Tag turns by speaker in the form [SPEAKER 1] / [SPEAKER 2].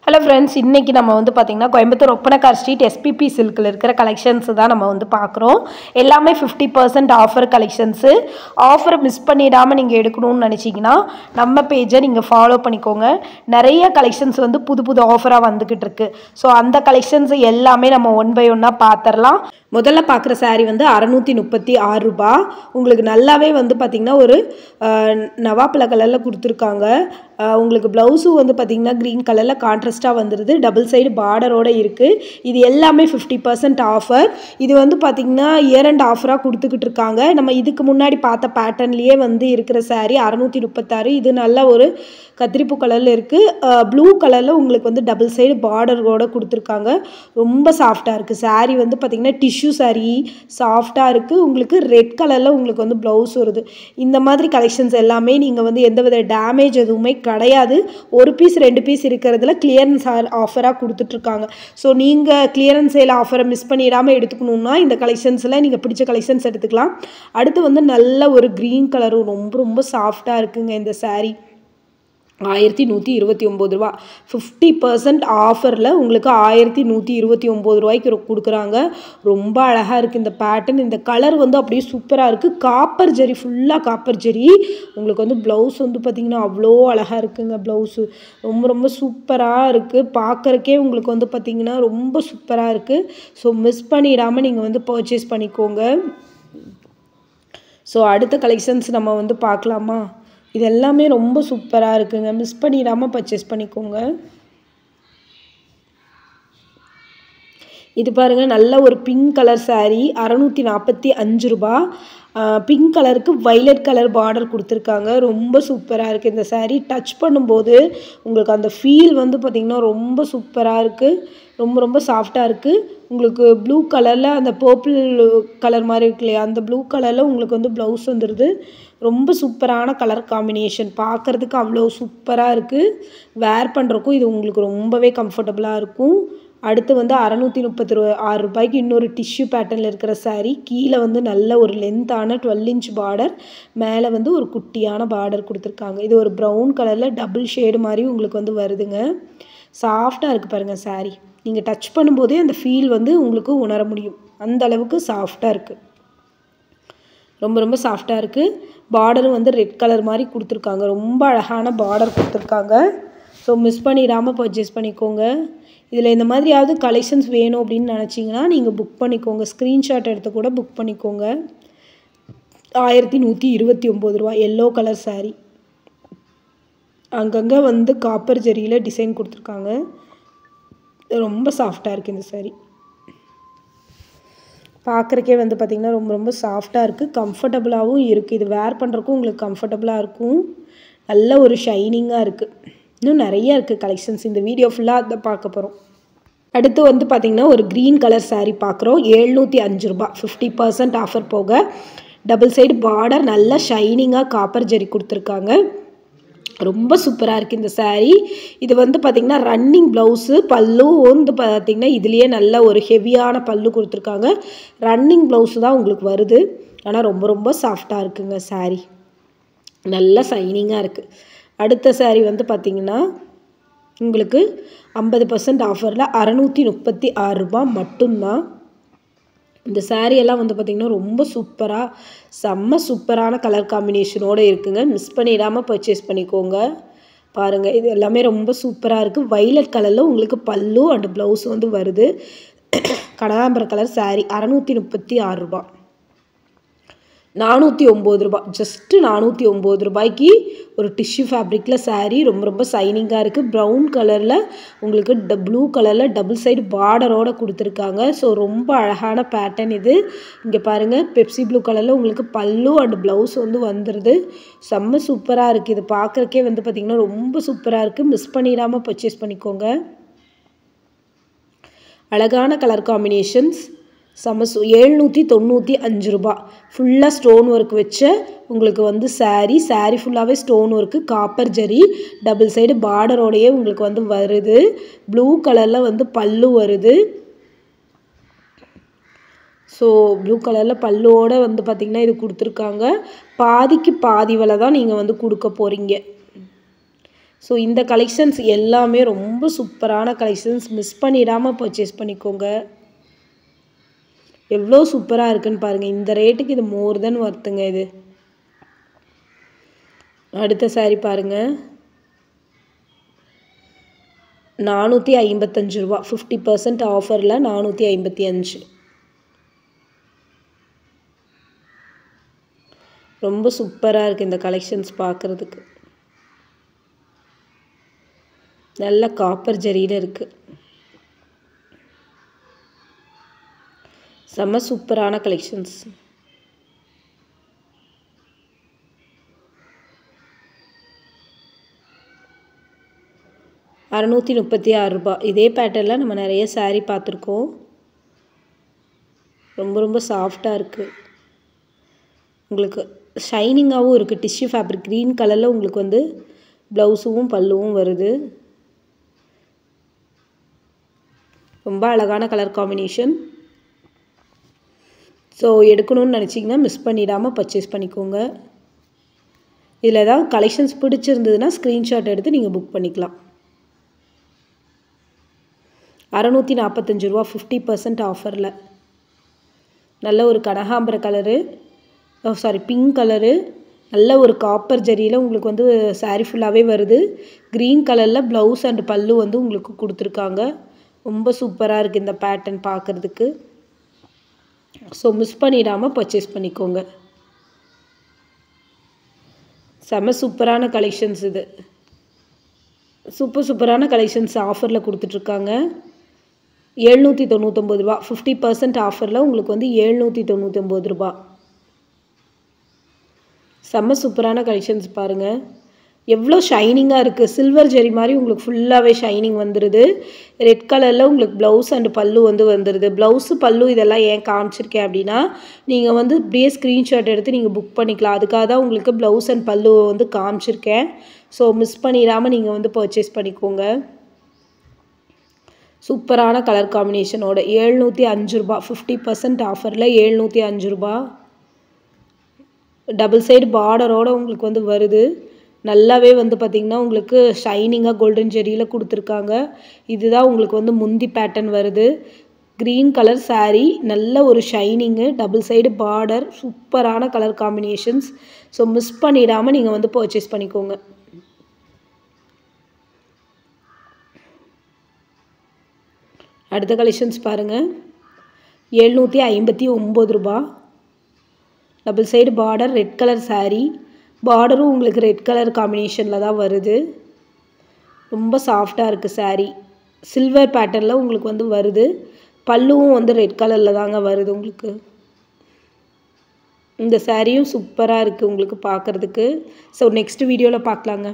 [SPEAKER 1] Hello friends, இன்றைக்கி நம்ம வந்து பார்த்திங்கன்னா கோயம்புத்தூர் ஒப்பனக்கார் ஸ்ட்ரீட் எஸ்பிபி சில்கில் இருக்கிற கலெக்ஷன்ஸ் தான் நம்ம வந்து பார்க்குறோம். எல்லாமே 50% ஆஃபர் கலெக்ஷன்ஸு. ஆஃபரை மிஸ் பண்ணிடாமல் நீங்கள் எடுக்கணும்னு நினச்சிங்கன்னா நம்ம பேஜை நீங்கள் ஃபாலோ பண்ணிக்கோங்க. நிறைய கலெக்ஷன்ஸ் வந்து புது புது ஆஃபராக வந்துக்கிட்டு இருக்கு. ஸோ அந்த கலெக்ஷன்ஸ் எல்லாமே நம்ம ஒன் பை ஒன்னாக பார்த்துடலாம். முதல்ல பார்க்குற சாரீ வந்து 636 ரூபா. உங்களுக்கு நல்லாவே வந்து பார்த்திங்கன்னா ஒரு நவாப்பழ கலரில் கொடுத்துருக்காங்க. உங்களுக்கு ப்ளவுஸும் வந்து பார்த்திங்கன்னா க்ரீன் கலரில் கான்ட்ராஸ்ட்டாக வந்துடுது. டபுள் சைடு பார்டரோடு இருக்குது. இது எல்லாமே 50% ஆஃபர். இது வந்து பார்த்திங்கன்னா இயர் அண்ட் ஆஃபராக கொடுத்துக்கிட்டு இருக்காங்க. நம்ம இதுக்கு முன்னாடி பார்த்த பேட்டர்ன்லேயே வந்து இருக்கிற சாரீ 636. இது நல்ல ஒரு கத்திரிப்பூ கலரில் இருக்குது. ப்ளூ கலரில் உங்களுக்கு வந்து டபுள் சைடு பார்டரோடு கொடுத்துருக்காங்க. ரொம்ப சாஃப்டாக இருக்குது சாரீ. வந்து பார்த்திங்கன்னா டிஷ்யூ சாரீ சாஃப்டாக இருக்குது. உங்களுக்கு ரெட் கலரில் உங்களுக்கு வந்து ப்ளவுஸ் வருது. இந்த மாதிரி கலெக்ஷன்ஸ் எல்லாமே நீங்கள் வந்து எந்தவித டேமேஜ் எதுவுமே கிடையாது. ஒரு பீஸ் 2 பீஸ் இருக்கிறதுல கிளியரன்ஸ் ஆஃபராக கொடுத்துட்ருக்காங்க. ஸோ நீங்கள் கிளியரன்ஸ் சேல் ஆஃபரை மிஸ் பண்ணிடாமல் எடுத்துக்கணுன்னா இந்த கலெக்ஷன்ஸில் நீங்கள் பிடிச்ச கலெக்ஷன்ஸ் எடுத்துக்கலாம். அடுத்து வந்து நல்ல ஒரு க்ரீன் கலரும் ரொம்ப ரொம்ப சாஃப்டாக இருக்குங்க இந்த சாரீ. 1129 ரூபா. 50% ஆஃபரில் உங்களுக்கு 1129 ரூபாய்க்கு கொடுக்குறாங்க. ரொம்ப அழகாக இருக்குது இந்த பேட்டர்ன். இந்த கலர் வந்து அப்படியே சூப்பராக இருக்குது. காப்பர் ஜெரி, ஃபுல்லாக காப்பர் ஜெரி. உங்களுக்கு வந்து ப்ளவுஸ் வந்து பார்த்திங்கன்னா அவ்வளோ அழகாக இருக்குங்க. ப்ளவுஸு ரொம்ப ரொம்ப சூப்பராக இருக்குது. பார்க்குறக்கே உங்களுக்கு வந்து பார்த்திங்கன்னா ரொம்ப சூப்பராக இருக்குது. ஸோ மிஸ் பண்ணிடாமல் நீங்கள் வந்து பர்ச்சேஸ் பண்ணிக்கோங்க. ஸோ அடுத்த கலெக்ஷன்ஸ் நம்ம வந்து பார்க்கலாமா? இது எல்லாமே ரொம்ப சூப்பராக இருக்குங்க. மிஸ் பண்ணிடாமல் பர்ச்சேஸ் பண்ணிக்கோங்க. இது பாருங்கள், நல்ல ஒரு பிங்க் கலர் சாரீ. 645 ரூபா. பிங்க் கலருக்கு வைலட் கலர் பார்டர் கொடுத்துருக்காங்க. ரொம்ப சூப்பராக இருக்குது இந்த சாரீ. டச் பண்ணும்போது உங்களுக்கு அந்த ஃபீல் வந்து பார்த்திங்கன்னா ரொம்ப சூப்பராக இருக்குது. ரொம்ப ரொம்ப சாஃப்டாக இருக்குது. உங்களுக்கு ப்ளூ கலரில் அந்த பர்பிள் கலர் மாதிரி இருக்கு இல்லையா, அந்த ப்ளூ கலரில் உங்களுக்கு வந்து ப்ளவுஸ் வந்துடுது. ரொம்ப சூப்பரான கலர் காம்பினேஷன். பார்க்குறதுக்கு அவ்வளோ சூப்பராக இருக்குது. வேர் பண்ணுறக்கும் இது உங்களுக்கு ரொம்பவே கம்ஃபர்டபுளாக இருக்கும். அடுத்து வந்து 636 ரூபாய்க்கு இன்னொரு டிஷ்யூ பேட்டர்னில் இருக்கிற சாரீ. கீழே வந்து நல்ல ஒரு லென்த்தான 12 இன்ச் பார்டர், மேலே வந்து ஒரு குட்டியான பார்டர் கொடுத்துருக்காங்க. இது ஒரு ப்ரௌன் கலரில் டபுள் ஷேடு மாதிரி உங்களுக்கு வந்து வருதுங்க. சாஃப்டாக இருக்குது பாருங்கள் சாரீ. நீங்கள் டச் பண்ணும்போதே அந்த ஃபீல் வந்து உங்களுக்கு உணர முடியும். அந்த அளவுக்கு சாஃப்டாக இருக்குது. ரொம்ப ரொம்ப சாஃப்டாக இருக்குது. பார்டரும் வந்து ரெட் கலர் மாதிரி கொடுத்துருக்காங்க. ரொம்ப அழகான பார்டர் கொடுத்துருக்காங்க. ஸோ மிஸ் பண்ணிடாமல் பர்ச்சேஸ் பண்ணிக்கோங்க. இதில் இந்த மாதிரியாவது கலெக்ஷன்ஸ் வேணும் அப்படின்னு நினச்சிங்கன்னா நீங்கள் புக் பண்ணிக்கோங்க. ஸ்க்ரீன்ஷாட் எடுத்து கூட புக் பண்ணிக்கோங்க. 1129 ரூபா. Yellow colour sari. அங்கங்கே வந்து காப்பர் ஜெரியில் டிசைன் கொடுத்துருக்காங்க. ரொம்ப சாஃப்டாக இருக்குது இந்த சாரீ. பார்க்குறக்கே வந்து பார்த்திங்கன்னா ரொம்ப ரொம்ப சாஃப்டாக இருக்குது. கம்ஃபர்டபுளாகவும் இருக்குது. இது வேர் பண்ணுறக்கும் உங்களுக்கு கம்ஃபர்டபுளாக இருக்கும். நல்ல ஒரு ஷைனிங்காக இருக்குது. இன்னும் நிறைய இருக்குது கலெக்ஷன்ஸ். இந்த வீடியோ ஃபுல்லாக அதை பார்க்க போகிறோம். அடுத்து வந்து பார்த்திங்கன்னா ஒரு க்ரீன் கலர் சாரீ பார்க்குறோம். 705 ரூபா. 50% ஆஃபர் போக டபுள் சைடு பார்டர், நல்ல ஷைனிங்காக காப்பர் ஜெரி கொடுத்துருக்காங்க. ரொம்ப சூப்பராக இருக்குது இந்த சாரீ. இது வந்து பார்த்திங்கன்னா ரன்னிங் ப்ளவுஸு. பல்லு வந்து பார்த்திங்கன்னா இதுலேயே நல்ல ஒரு ஹெவியான பல்லு கொடுத்துருக்காங்க. ரன்னிங் ப்ளவுஸு தான் உங்களுக்கு வருது. ஆனால் ரொம்ப ரொம்ப சாஃப்டாக இருக்குங்க சாரீ. நல்ல ஷைனிங்காக இருக்குது. அடுத்த சாரீ வந்து பார்த்திங்கன்னா உங்களுக்கு 50% ஆஃபரில் 636 ரூபா மட்டும்தான். இந்த சாரியெல்லாம் வந்து பார்த்திங்கன்னா ரொம்ப சூப்பராக, செம்ம சூப்பரான கலர் காம்பினேஷனோடு இருக்குங்க. மிஸ் பண்ணிடாமல் பர்ச்சேஸ் பண்ணிக்கோங்க. பாருங்கள், இது எல்லாமே ரொம்ப சூப்பராக இருக்குது. வைலட் கலரில் உங்களுக்கு பல்லு அண்ட் ப்ளவுஸ் வந்து வருது. கனகாம்பர கலர் சாரீ. 636 ரூபா. 409 ரூபா. ஜஸ்ட்டு 409 ரூபாய்க்கு ஒரு டிஷ்யூ ஃபேப்ரிக்கில் சாரீ. ரொம்ப ரொம்ப சைனிங்காக இருக்குது. ப்ரௌன் கலரில் உங்களுக்கு ப்ளூ கலரில் டபுள் சைடு பார்டரோடு கொடுத்துருக்காங்க. ஸோ ரொம்ப அழகான பேட்டர்ன் இது. இங்கே பாருங்கள், பெப்சி ப்ளூ கலரில் உங்களுக்கு பல்லு அண்ட் ப்ளவுஸ் வந்து வந்துடுது. செம்ம சூப்பராக இருக்குது. இது பார்க்குறக்கே வந்து பார்த்திங்கன்னா ரொம்ப சூப்பராக இருக்குது. மிஸ் பண்ணிடாமல் பர்ச்சேஸ் பண்ணிக்கோங்க. அழகான கலர் காம்பினேஷன்ஸ். 795 ரூபா. ஃபுல்லாக ஸ்டோன் ஒர்க் வச்ச உங்களுக்கு வந்து சாரீ. சாரீ ஃபுல்லாகவே ஸ்டோன் ஒர்க்கு, காப்பர் ஜெரி, டபுள் சைடு பார்டரோடையே உங்களுக்கு வந்து வருது. ப்ளூ கலரில் வந்து பல்லு வருது. ஸோ ப்ளூ கலரில் பல்லுவோடு வந்து பார்த்திங்கன்னா இது கொடுத்துருக்காங்க. பாதிக்கு பாதி விலை தான் நீங்கள் வந்து கொடுக்க போகிறீங்க. ஸோ இந்த கலெக்ஷன்ஸ் எல்லாமே ரொம்ப சூப்பரான கலெக்ஷன்ஸ். மிஸ் பண்ணிடாமல் பர்ச்சேஸ் பண்ணிக்கோங்க. எவ்வளோ சூப்பராக இருக்குன்னு பாருங்கள். இந்த ரேட்டுக்கு இது மோர் தென் ஒர்த்துங்க இது. அடுத்த சாரீ பாருங்கள். 455 ரூபா. 50% ஆஃபரில் 455. ரொம்ப சூப்பராக இருக்குது இந்த கலெக்ஷன்ஸ் பார்க்குறதுக்கு. நல்ல காப்பர் ஜரியில் இருக்குது. செம்ம சூப்பரான கலெக்ஷன்ஸ். ரூ. 636. இதே பேட்டர்னில் நம்ம நிறைய சாரீ பார்த்துருக்கோம். ரொம்ப ரொம்ப சாஃப்டாக இருக்குது. உங்களுக்கு ஷைனிங்காகவும் இருக்குது. டிஷ்யூ ஃபேப்ரிக் க்ரீன் கலரில் உங்களுக்கு வந்து ப்ளவுஸும் பல்லுவும் வருது. ரொம்ப அழகான கலர் காம்பினேஷன். ஸோ எடுக்கணும்னு நினச்சிங்கன்னா மிஸ் பண்ணிடாமல் பர்ச்சேஸ் பண்ணிக்கோங்க. இதில் ஏதாவது கலெக்ஷன்ஸ் பிடிச்சிருந்ததுன்னா ஸ்க்ரீன்ஷாட் எடுத்து நீங்கள் புக் பண்ணிக்கலாம். 645 ரூபா. 50% ஆஃபரில் நல்ல ஒரு கனகாம்பர கலரு, பிங்க் கலரு, நல்ல ஒரு காப்பர் ஜரியில் உங்களுக்கு வந்து சாரீ ஃபுல்லாகவே வருது. க்ரீன் கலரில் ப்ளவுஸ் அண்ட் பல்லு வந்து உங்களுக்கு கொடுத்துருக்காங்க. ரொம்ப சூப்பராக இருக்குது இந்த பேட்டர்ன் பார்க்குறதுக்கு. ஸோ மிஸ் பண்ணிடாமல் பர்ச்சேஸ் பண்ணிக்கோங்க. செம்ம சூப்பரான கலெக்ஷன்ஸ் இது. சூப்பரான கலெக்ஷன்ஸ் ஆஃபரில் கொடுத்துட்ருக்காங்க. 799 ரூபா. 50% ஆஃபரில் உங்களுக்கு வந்து 799 ரூபா. செம்ம சூப்பரான கலெக்ஷன்ஸ் பாருங்கள். எவ்வளோ ஷைனிங்காக இருக்குது. சில்வர் ஜெரி மாதிரி உங்களுக்கு ஃபுல்லாகவே ஷைனிங் வந்துடுது. ரெட் கலரில் உங்களுக்கு ப்ளவுஸ் அண்ட் பல்லு வந்து வந்துடுது. ப்ளவுஸு பல்லு இதெல்லாம் ஏன் காமிச்சிருக்கேன் அப்படின்னா, நீங்கள் வந்து இப்படியே ஸ்க்ரீன்ஷாட் எடுத்து நீங்கள் புக் பண்ணிக்கலாம். அதுக்காக தான் உங்களுக்கு ப்ளவுஸ் அண்ட் பல்லு வந்து காமிச்சிருக்கேன். ஸோ மிஸ் பண்ணிடாமல் நீங்கள் வந்து பர்ச்சேஸ் பண்ணிக்கோங்க. சூப்பரான கலர் காம்பினேஷனோட 705 ரூபா. 50% ஆஃபரில் 705 ரூபா. டபுள் சைடு பார்டரோடு உங்களுக்கு வந்து வருது. நல்லாவே வந்து பார்த்திங்கன்னா உங்களுக்கு ஷைனிங்காக கோல்டன் ஜெரியில் கொடுத்துருக்காங்க. இதுதான் உங்களுக்கு வந்து முந்தி பேட்டர்ன் வருது. க்ரீன் கலர் சாரீ, நல்ல ஒரு ஷைனிங்கு, டபுள் சைடு பார்டர், சூப்பரான கலர் காம்பினேஷன்ஸ். ஸோ மிஸ் பண்ணிடாமல் நீங்கள் வந்து பர்ச்சேஸ் பண்ணிக்கோங்க. அடுத்த கலெக்ஷன்ஸ் பாருங்கள். 759 ரூபா. Double side border, red colour sari, பார்டரும் உங்களுக்கு ரெட் கலர் காம்பினேஷனில் தான் வருது. ரொம்ப சாஃப்டாக இருக்குது சாரீ. சில்வர் பேட்டர்னில் உங்களுக்கு வந்து வருது. பல்லுவும் வந்து ரெட் கலரில் தாங்க வருது உங்களுக்கு. இந்த சாரியும் சூப்பராக இருக்குது உங்களுக்கு பார்க்குறதுக்கு. ஸோ நெக்ஸ்ட் வீடியோவில் பார்க்கலாங்க.